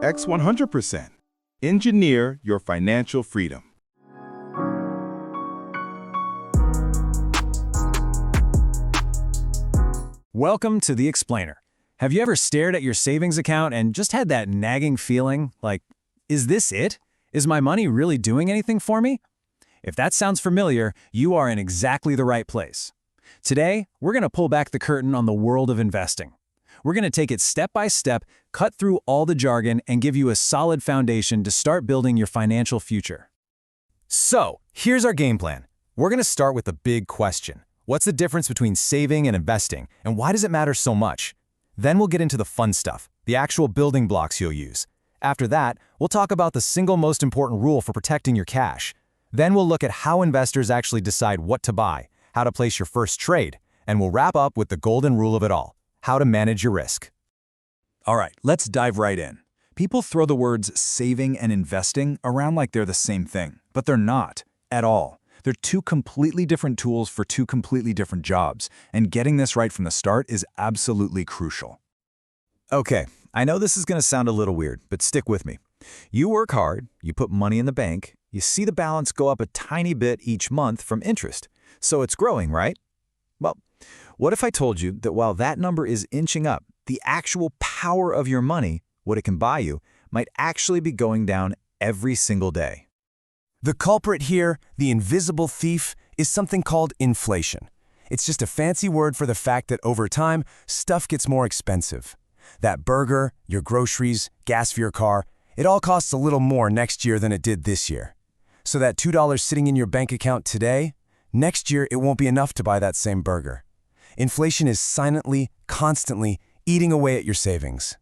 X100%. Engineer your financial freedom. Welcome to The Explainer. Have you ever stared at your savings account and just had that nagging feeling like, is this it? Is my money really doing anything for me? If that sounds familiar, you are in exactly the right place. Today, we're going to pull back the curtain on the world of investing. We're going to take it step by step, cut through all the jargon, and give you a solid foundation to start building your financial future. So, here's our game plan. We're going to start with the big question. What's the difference between saving and investing, and why does it matter so much? Then we'll get into the fun stuff, the actual building blocks you'll use. After that, we'll talk about the single most important rule for protecting your cash. Then we'll look at how investors actually decide what to buy, how to place your first trade, and we'll wrap up with the golden rule of it all, how to manage your risk. All right, let's dive right in. People throw the words saving and investing around like they're the same thing, but they're not at all. They're two completely different tools for two completely different jobs, and getting this right from the start is absolutely crucial. Okay, I know this is going to sound a little weird, but stick with me. You work hard, you put money in the bank, you see the balance go up a tiny bit each month from interest, so it's growing, right? Well, what if I told you that while that number is inching up, the actual power of your money, what it can buy you, might actually be going down every single day? The culprit here, the invisible thief, is something called inflation. It's just a fancy word for the fact that over time, stuff gets more expensive. That burger, your groceries, gas for your car, it all costs a little more next year than it did this year. So that $2 sitting in your bank account today, next year it won't be enough to buy that same burger. Inflation is silently, constantly eating away at your savings.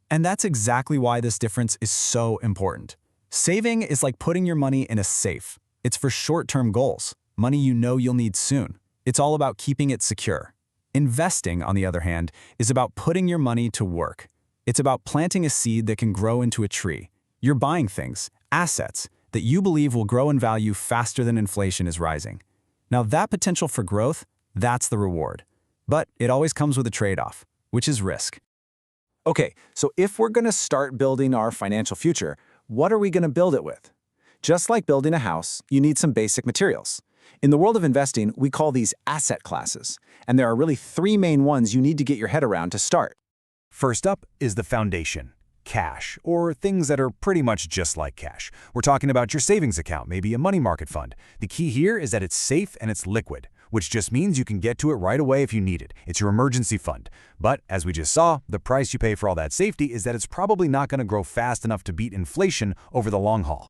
And that's exactly why this difference is so important. Saving is like putting your money in a safe. It's for short-term goals, money you know you'll need soon. It's all about keeping it secure. Investing, on the other hand, is about putting your money to work. It's about planting a seed that can grow into a tree. You're buying things, assets, that you believe will grow in value faster than inflation is rising. Now that potential for growth, that's the reward. But it always comes with a trade-off, which is risk. Okay, so if we're going to start building our financial future, what are we going to build it with? Just like building a house, you need some basic materials. In the world of investing, we call these asset classes, and there are really three main ones you need to get your head around to start. First up is the foundation, cash, or things that are pretty much just like cash. We're talking about your savings account, maybe a money market fund. The key here is that it's safe and it's liquid, which just means you can get to it right away if you need it. It's your emergency fund. But as we just saw, the price you pay for all that safety is that it's probably not going to grow fast enough to beat inflation over the long haul.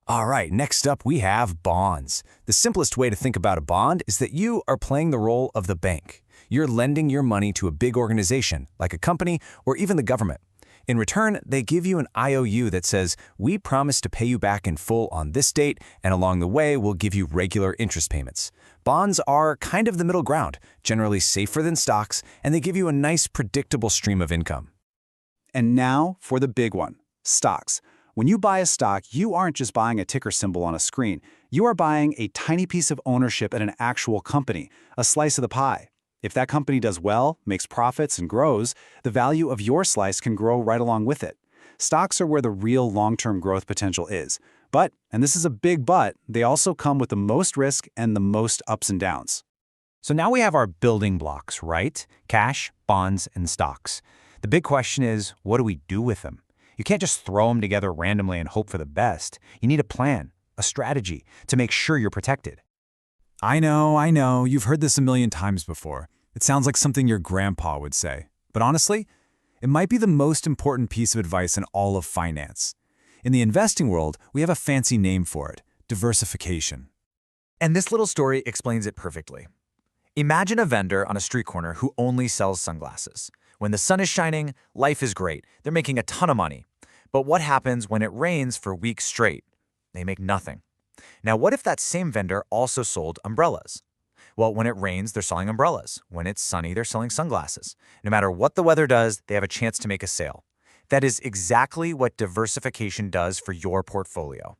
All right, next up we have bonds. The simplest way to think about a bond is that you are playing the role of the bank. You're lending your money to a big organization, like a company or even the government. In return, they give you an IOU that says, we promise to pay you back in full on this date, and along the way, we'll give you regular interest payments. Bonds are kind of the middle ground, generally safer than stocks, and they give you a nice, predictable stream of income. And now for the big one, stocks. When you buy a stock, you aren't just buying a ticker symbol on a screen. You are buying a tiny piece of ownership in an actual company, a slice of the pie. If that company does well, makes profits, and grows, the value of your slice can grow right along with it. Stocks are where the real long-term growth potential is. But, and this is a big but, they also come with the most risk and the most ups and downs. So now we have our building blocks, right? Cash, bonds, and stocks. The big question is, what do we do with them? You can't just throw them together randomly and hope for the best. You need a plan, a strategy, to make sure you're protected. I know, you've heard this a million times before. It sounds like something your grandpa would say. But honestly, it might be the most important piece of advice in all of finance. In the investing world, we have a fancy name for it, diversification. And this little story explains it perfectly. Imagine a vendor on a street corner who only sells sunglasses. When the sun is shining, life is great. They're making a ton of money. But what happens when it rains for weeks straight? They make nothing. Now, what if that same vendor also sold umbrellas? Well, when it rains, they're selling umbrellas. When it's sunny, they're selling sunglasses. No matter what the weather does, they have a chance to make a sale. That is exactly what diversification does for your portfolio.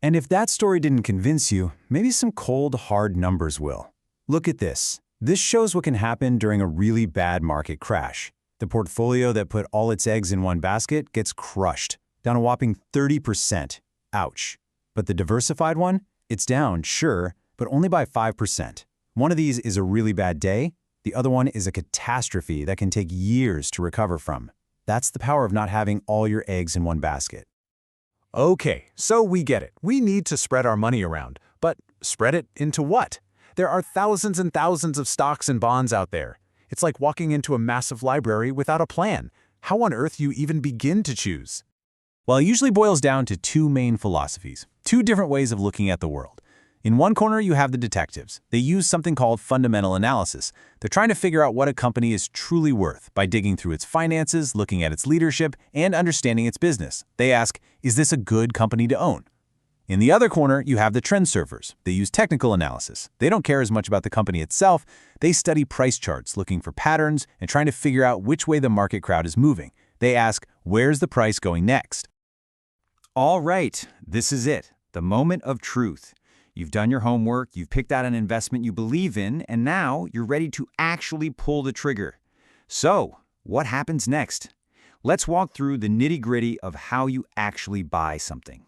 And if that story didn't convince you, maybe some cold, hard numbers will. Look at this. This shows what can happen during a really bad market crash. The portfolio that put all its eggs in one basket gets crushed, down a whopping 30%. Ouch. But the diversified one? It's down, sure, but only by 5%. One of these is a really bad day. The other one is a catastrophe that can take years to recover from. That's the power of not having all your eggs in one basket. Okay, so we get it. We need to spread our money around. But spread it into what? There are thousands and thousands of stocks and bonds out there. It's like walking into a massive library without a plan. How on earth do you even begin to choose? Well, it usually boils down to two main philosophies, two different ways of looking at the world. In one corner, you have the detectives. They use something called fundamental analysis. They're trying to figure out what a company is truly worth by digging through its finances, looking at its leadership, and understanding its business. They ask, is this a good company to own? In the other corner, you have the trend surfers. They use technical analysis. They don't care as much about the company itself. They study price charts, looking for patterns and trying to figure out which way the market crowd is moving. They ask, where's the price going next? All right, this is it, the moment of truth. You've done your homework, you've picked out an investment you believe in, and now you're ready to actually pull the trigger. So, what happens next? Let's walk through the nitty-gritty of how you actually buy something.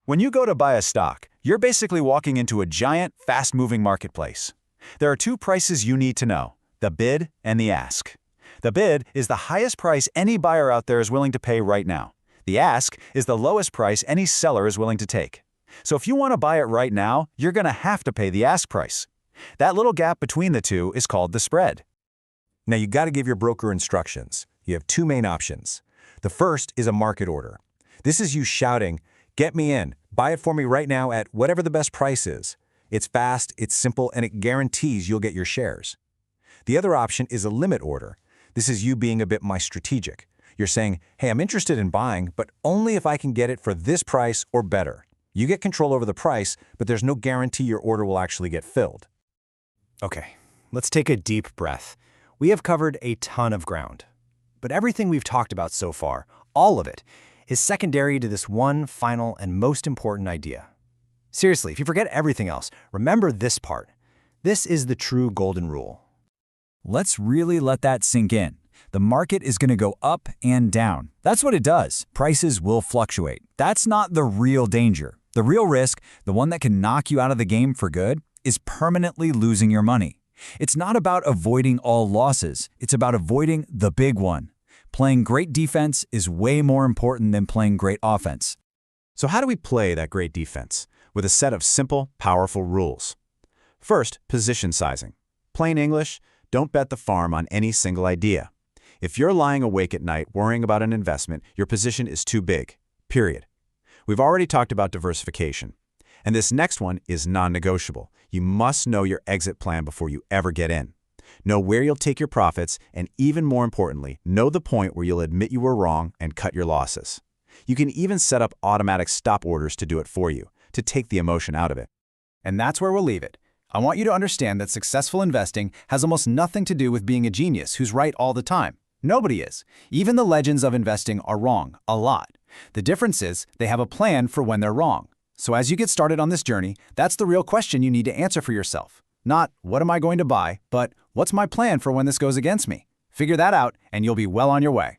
When you go to buy a stock, you're basically walking into a giant, fast-moving marketplace. There are two prices you need to know, the bid and the ask. The bid is the highest price any buyer out there is willing to pay right now. The ask is the lowest price any seller is willing to take. So if you want to buy it right now, you're going to have to pay the ask price. That little gap between the two is called the spread. Now you got to give your broker instructions. You have two main options. The first is a market order. This is you shouting, get me in, buy it for me right now at whatever the best price is. It's fast, it's simple, and it guarantees you'll get your shares. The other option is a limit order. This is you being a bit more strategic. You're saying, hey, I'm interested in buying, but only if I can get it for this price or better. You get control over the price, but there's no guarantee your order will actually get filled. Okay, let's take a deep breath. We have covered a ton of ground. But everything we've talked about so far, all of it, is secondary to this one final and most important idea. Seriously, if you forget everything else, remember this part. This is the true golden rule. Let's really let that sink in. The market is going to go up and down. That's what it does. Prices will fluctuate. That's not the real danger. The real risk, the one that can knock you out of the game for good, is permanently losing your money. It's not about avoiding all losses. It's about avoiding the big one. Playing great defense is way more important than playing great offense. So how do we play that great defense? With a set of simple, powerful rules. First, position sizing. Plain English, don't bet the farm on any single idea. If you're lying awake at night worrying about an investment, your position is too big. Period. We've already talked about diversification. And this next one is non-negotiable. You must know your exit plan before you ever get in. Know where you'll take your profits, and even more importantly, know the point where you'll admit you were wrong and cut your losses. You can even set up automatic stop orders to do it for you, to take the emotion out of it. And that's where we'll leave it. I want you to understand that successful investing has almost nothing to do with being a genius who's right all the time. Nobody is. Even the legends of investing are wrong, a lot. The difference is they have a plan for when they're wrong. So as you get started on this journey, that's the real question you need to answer for yourself. Not, what am I going to buy, but what's my plan for when this goes against me? Figure that out, and you'll be well on your way.